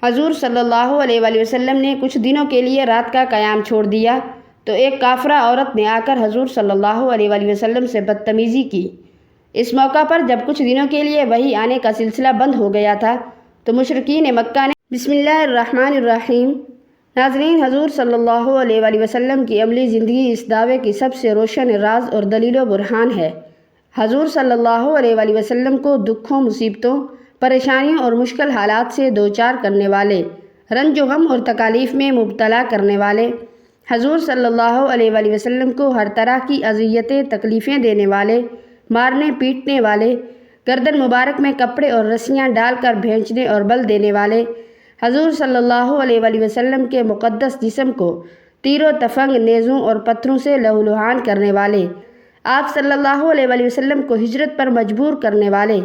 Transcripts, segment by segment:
حضور صلی اللہ علیہ وآلہ وسلم نے کچھ دنوں کے لیے رات کا قیام چھوڑ دیا تو ایک کافرہ عورت نے آ کر حضور صلی اللہ علیہ وآلہ وسلم سے بدتمیزی کی۔ اس موقع پر جب کچھ دنوں کے لیے وحی آنے کا سلسلہ بند ہو گیا تھا تو مشرکین مکہ نے بسم اللہ الرحمن الرحیم۔ ناظرین، حضور صلی اللہ علیہ وآلہ وسلم کی عملی زندگی اس دعوے کی سب سے روشن راز اور دلیل و برہان ہے۔ حضور صلی اللہ علیہ وآلہ وسلم کو دکھوں، مصیبتوں، پریشانیوں اور مشکل حالات سے دوچار کرنے والے، رنج و غم اور تکالیف میں مبتلا کرنے والے، حضور صلی اللہ علیہ وآلہ وسلم کو ہر طرح کی اذیتیں، تکلیفیں دینے والے، مارنے پیٹنے والے، گردن مبارک میں کپڑے اور رسیاں ڈال کر بھینچنے اور بل دینے والے، حضور صلی اللہ علیہ وآلہ وسلم کے مقدس جسم کو تیر و تفنگ، نیزوں اور پتھروں سے لہولہان کرنے والے، آپ صلی اللہ علیہ وآلہ وسلم کو ہجرت پر مجبور کرنے والے،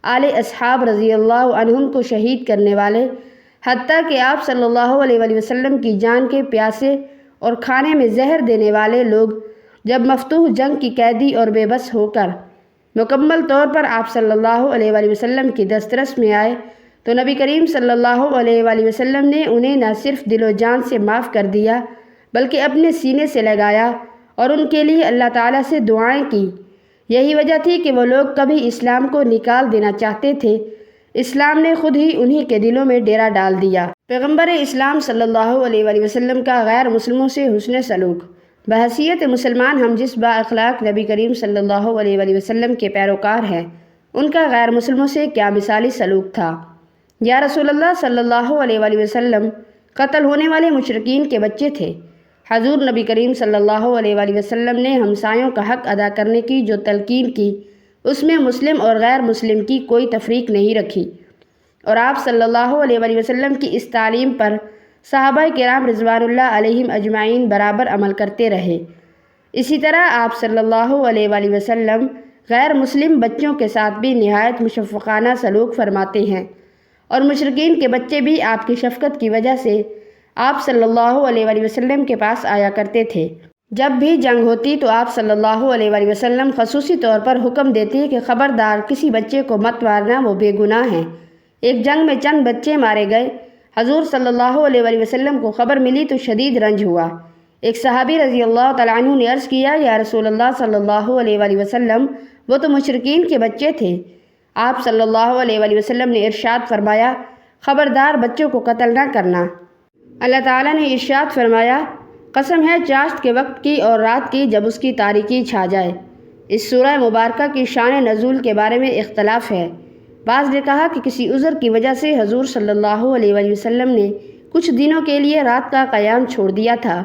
آل اصحاب رضی اللہ عنہم کو شہید کرنے والے، حتیٰ کہ آپ صلی اللہ علیہ وآلہ وسلم کی جان کے پیاسے اور کھانے میں زہر دینے والے لوگ جب مفتوح جنگ کی قیدی اور بے بس ہو کر مکمل طور پر آپ صلی اللہ علیہ وآلہ وسلم کی دسترس میں آئے تو نبی کریم صلی اللہ علیہ وآلہ وسلم نے انہیں نہ صرف دل و جان سے معاف کر دیا بلکہ اپنے سینے سے لگایا اور ان کے لیے اللہ تعالیٰ سے دعائیں کی۔ یہی وجہ تھی کہ وہ لوگ کبھی اسلام کو نکال دینا چاہتے تھے، اسلام نے خود ہی انہی کے دلوں میں ڈیرا ڈال دیا۔ پیغمبر اسلام صلی اللہ علیہ وآلہ وسلم کا غیر مسلموں سے حسن سلوک۔ بحیثیت مسلمان ہم جس با اخلاق نبی کریم صلی اللہ علیہ وآلہ وسلم کے پیروکار ہیں، ان کا غیر مسلموں سے کیا مثالی سلوک تھا۔ یا رسول اللہ صلی اللہ علیہ وآلہ وسلم قتل ہونے والے مشرکین کے بچے تھے۔ حضور نبی کریم صلی اللہ علیہ وآلہ وسلم نے ہمسایوں کا حق ادا کرنے کی جو تلقین کی، اس میں مسلم اور غیر مسلم کی کوئی تفریق نہیں رکھی، اور آپ صلی اللہ علیہ وآلہ وسلم کی اس تعلیم پر صحابہ کرام رضوان اللہ علیہم اجمعین برابر عمل کرتے رہے۔ اسی طرح آپ صلی اللہ علیہ وآلہ وسلم غیر مسلم بچوں کے ساتھ بھی نہایت مشفقانہ سلوک فرماتے ہیں، اور مشرکین کے بچے بھی آپ کی شفقت کی وجہ سے آپ صلی اللہ علیہ وآلہ وسلم کے پاس آیا کرتے تھے۔ جب بھی جنگ ہوتی تو آپ صلی اللہ علیہ وآلہ وسلم خصوصی طور پر حکم دیتے کہ خبردار کسی بچے کو مت مارنا، وہ بے گناہ ہیں۔ ایک جنگ میں چند بچے مارے گئے۔ حضور صلی اللہ علیہ وآلہ وسلم کو خبر ملی تو شدید رنج ہوا۔ ایک صحابی رضی اللہ تعالیٰ عنہ نے عرض کیا، یا رسول اللہ صلی اللہ علیہ وآلہ وسلم، وہ تو مشرکین کے بچے تھے۔ آپ صلی اللہ علیہ وآلہ وسلم نے ارشاد فرمایا، خبردار بچوں کو قتل نہ کرنا۔ اللہ تعالیٰ نے ارشاد فرمایا، قسم ہے چاشت کے وقت کی اور رات کی جب اس کی تاریکی چھا جائے۔ اس سورہ مبارکہ کی شان نزول کے بارے میں اختلاف ہے۔ بعض نے کہا کہ کسی عذر کی وجہ سے حضور صلی اللہ علیہ وآلہ وسلم نے کچھ دنوں کے لیے رات کا قیام چھوڑ دیا تھا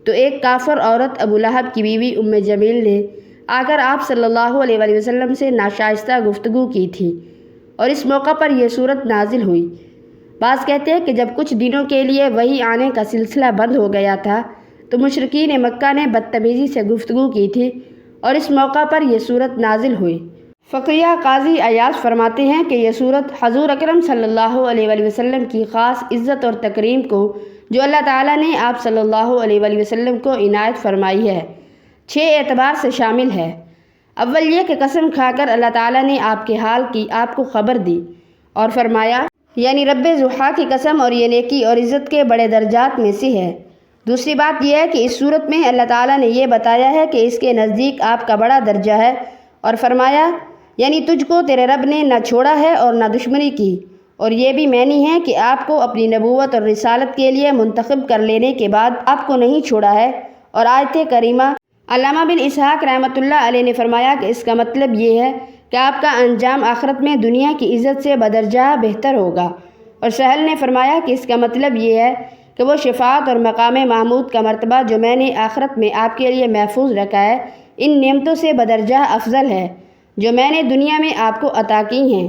تو ایک کافر عورت ابو لہب کی بیوی ام جمیل نے آ کر آپ صلی اللہ علیہ وآلہ وسلم سے ناشائستہ گفتگو کی تھی، اور اس موقع پر یہ صورت نازل ہوئی۔ بعض کہتے ہیں کہ جب کچھ دنوں کے لیے وحی آنے کا سلسلہ بند ہو گیا تھا تو مشرکین مکہ نے بدتمیزی سے گفتگو کی تھی، اور اس موقع پر یہ صورت نازل ہوئی۔ فقیہ قاضی عیاض فرماتے ہیں کہ یہ صورت حضور اکرم صلی اللہ علیہ وآلہ وسلم کی خاص عزت اور تکریم کو جو اللہ تعالیٰ نے آپ صلی اللہ علیہ وآلہ وسلم کو عنایت فرمائی ہے، 6 اعتبار سے شامل ہے۔ اول یہ کہ قسم کھا کر اللہ تعالیٰ نے آپ کے حال کی آپ کو خبر دی اور فرمایا، یعنی رب ضحیٰ کی قسم، اور یہ نیکی اور عزت کے بڑے درجات میں سے ہے۔ دوسری بات یہ ہے کہ اس صورت میں اللہ تعالیٰ نے یہ بتایا ہے کہ اس کے نزدیک آپ کا بڑا درجہ ہے، اور فرمایا، یعنی تجھ کو تیرے رب نے نہ چھوڑا ہے اور نہ دشمنی کی، اور یہ بھی معنی ہے کہ آپ کو اپنی نبوت اور رسالت کے لیے منتخب کر لینے کے بعد آپ کو نہیں چھوڑا ہے۔ اور آیت کریمہ علامہ بن اسحاق رحمۃ اللہ علیہ نے فرمایا کہ اس کا مطلب یہ ہے کہ آپ کا انجام آخرت میں دنیا کی عزت سے بدرجہ بہتر ہوگا، اور سہل نے فرمایا کہ اس کا مطلب یہ ہے کہ وہ شفاعت اور مقام محمود کا مرتبہ جو میں نے آخرت میں آپ کے لیے محفوظ رکھا ہے، ان نعمتوں سے بدرجہ افضل ہے جو میں نے دنیا میں آپ کو عطا کی ہیں۔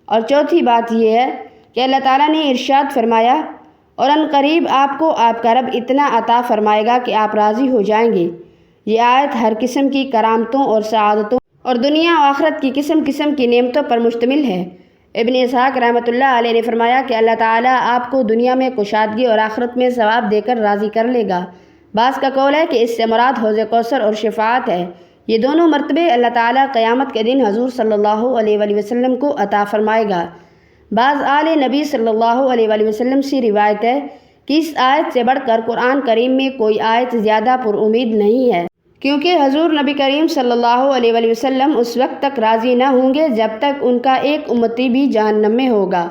اور چوتھی بات یہ ہے کہ اللہ تعالیٰ نے ارشاد فرمایا، اور ان قریب آپ کو آپ کا رب اتنا عطا فرمائے گا کہ آپ راضی ہو جائیں گے۔ یہ آیت ہر قسم کی کرامتوں اور سعادتوں اور دنیا و آخرت کی قسم قسم کی نعمتوں پر مشتمل ہے۔ ابن اسحاق رحمۃ اللہ علیہ نے فرمایا کہ اللہ تعالیٰ آپ کو دنیا میں کشادگی اور آخرت میں ثواب دے کر راضی کر لے گا۔ بعض کا قول ہے کہ اس سے مراد حوض کوثر اور شفاعت ہے۔ یہ دونوں مرتبے اللہ تعالیٰ قیامت کے دن حضور صلی اللہ علیہ وآلہ وسلم کو عطا فرمائے گا۔ بعض آل نبی صلی اللہ علیہ وآلہ وسلم سے روایت ہے کہ اس آیت سے بڑھ کر قرآن کریم میں کوئی آیت زیادہ پر امید نہیں ہے، کیونکہ حضور نبی کریم صلی اللہ علیہ وآلہ وسلم اس وقت تک راضی نہ ہوں گے جب تک ان کا ایک امتی بھی جہنم میں ہوگا۔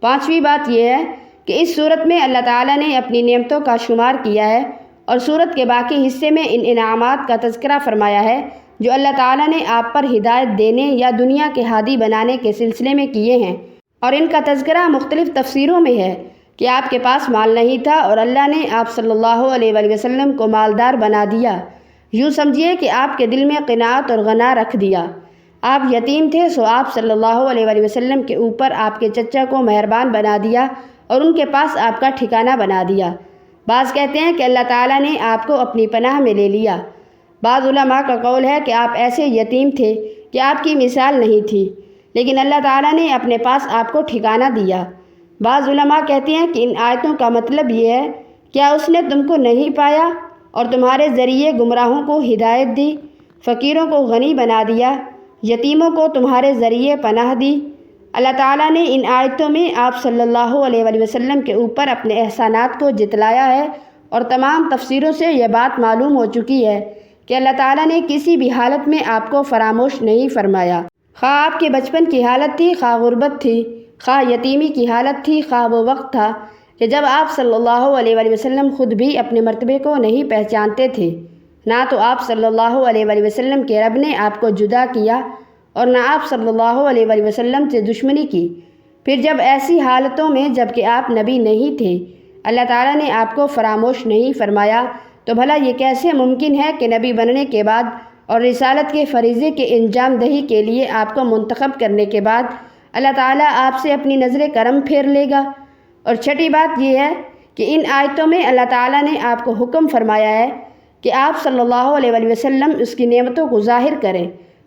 پانچویں بات یہ ہے کہ اس صورت میں اللہ تعالیٰ نے اپنی نعمتوں کا شمار کیا ہے اور صورت کے باقی حصے میں ان انعامات کا تذکرہ فرمایا ہے جو اللہ تعالیٰ نے آپ پر ہدایت دینے یا دنیا کے ہادی بنانے کے سلسلے میں کیے ہیں، اور ان کا تذکرہ مختلف تفسیروں میں ہے کہ آپ کے پاس مال نہیں تھا اور اللہ نے آپ صلی اللہ علیہ وآلہ وسلم کو مالدار بنا دیا۔ یوں سمجھیے کہ آپ کے دل میں قناعت اور غنا رکھ دیا۔ آپ یتیم تھے سو آپ صلی اللہ علیہ وآلہ وسلم کے اوپر آپ کے چچا کو مہربان بنا دیا اور ان کے پاس آپ کا ٹھکانہ بنا دیا۔ بعض کہتے ہیں کہ اللہ تعالیٰ نے آپ کو اپنی پناہ میں لے لیا۔ بعض علماء کا قول ہے کہ آپ ایسے یتیم تھے کہ آپ کی مثال نہیں تھی، لیکن اللہ تعالیٰ نے اپنے پاس آپ کو ٹھکانہ دیا۔ بعض علماء کہتے ہیں کہ ان آیتوں کا مطلب یہ ہے، کیا اس نے تم کو نہیں پایا اور تمہارے ذریعے گمراہوں کو ہدایت دی، فقیروں کو غنی بنا دیا، یتیموں کو تمہارے ذریعے پناہ دی۔ اللہ تعالیٰ نے ان آیتوں میں آپ صلی اللہ علیہ وآلہ وسلم کے اوپر اپنے احسانات کو جتلایا ہے، اور تمام تفسیروں سے یہ بات معلوم ہو چکی ہے کہ اللہ تعالیٰ نے کسی بھی حالت میں آپ کو فراموش نہیں فرمایا، خواہ آپ کے بچپن کی حالت تھی، خواہ غربت تھی، خواہ یتیمی کی حالت تھی، خواہ وہ وقت تھا کہ جب آپ صلی اللہ علیہ وآلہ وسلم خود بھی اپنے مرتبے کو نہیں پہچانتے تھے۔ نہ تو آپ صلی اللہ علیہ وآلہ وسلم کے رب نے آپ کو جدا کیا اور نہ آپ صلی اللہ علیہ وآلہ وسلم سے دشمنی کی۔ پھر جب ایسی حالتوں میں جب کہ آپ نبی نہیں تھے اللہ تعالیٰ نے آپ کو فراموش نہیں فرمایا، تو بھلا یہ کیسے ممکن ہے کہ نبی بننے کے بعد اور رسالت کے فریضے کے انجام دہی کے لیے آپ کو منتخب کرنے کے بعد اللہ تعالیٰ آپ سے اپنی نظر کرم پھیر لے گا؟ اور چھٹی بات یہ ہے کہ ان آیتوں میں اللہ تعالیٰ نے آپ کو حکم فرمایا ہے کہ آپ صلی اللہ علیہ وآلہ وسلم اس کی نعمتوں کو ظاہر کریں،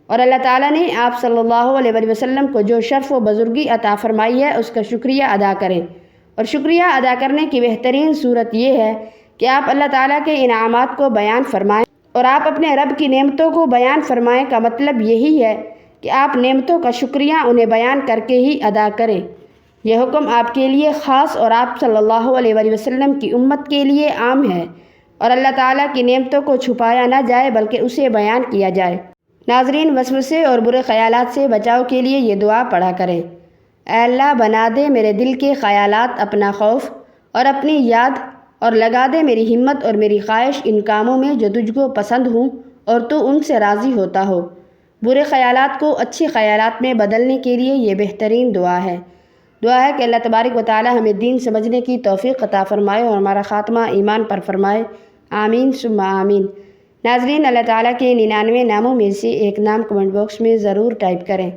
اور اللہ تعالیٰ نے آپ صلی اللہ علیہ وآلہ وسلم کو جو شرف و بزرگی عطا فرمائی ہے اس کا شکریہ ادا کریں۔ اور شکریہ ادا کرنے کی بہترین صورت یہ ہے کہ آپ اللہ تعالیٰ کے انعامات کو بیان فرمائیں، اور آپ اپنے رب کی نعمتوں کو بیان فرمائیں کا مطلب یہی ہے کہ آپ نعمتوں کا شکریہ انہیں بیان کر کے ہی ادا کریں۔ یہ حکم آپ کے لیے خاص اور آپ صلی اللہ علیہ وآلہ وسلم کی امت کے لیے عام ہے، اور اللہ تعالیٰ کی نعمتوں کو چھپایا نہ جائے بلکہ اسے بیان کیا جائے۔ ناظرین، وسوسے اور برے خیالات سے بچاؤ کے لیے یہ دعا پڑھا کریں۔ اے اللہ، بنا دے میرے دل کے خیالات اپنا خوف اور اپنی یاد، اور لگا دے میری ہمت اور میری خواہش ان کاموں میں جو تجھ کو پسند ہوں اور تو ان سے راضی ہوتا ہو۔ برے خیالات کو اچھے خیالات میں بدلنے کے لیے یہ بہترین دعا ہے۔ دعا ہے کہ اللہ تبارک و تعالی ہمیں دین سمجھنے کی توفیق عطا فرمائے اور ہمارا خاتمہ ایمان پر فرمائے، آمین ثم آمین۔ ناظرین، اللہ تعالیٰ کے 99 ناموں میں سے ایک نام کمنٹ باکس میں ضرور ٹائپ کریں۔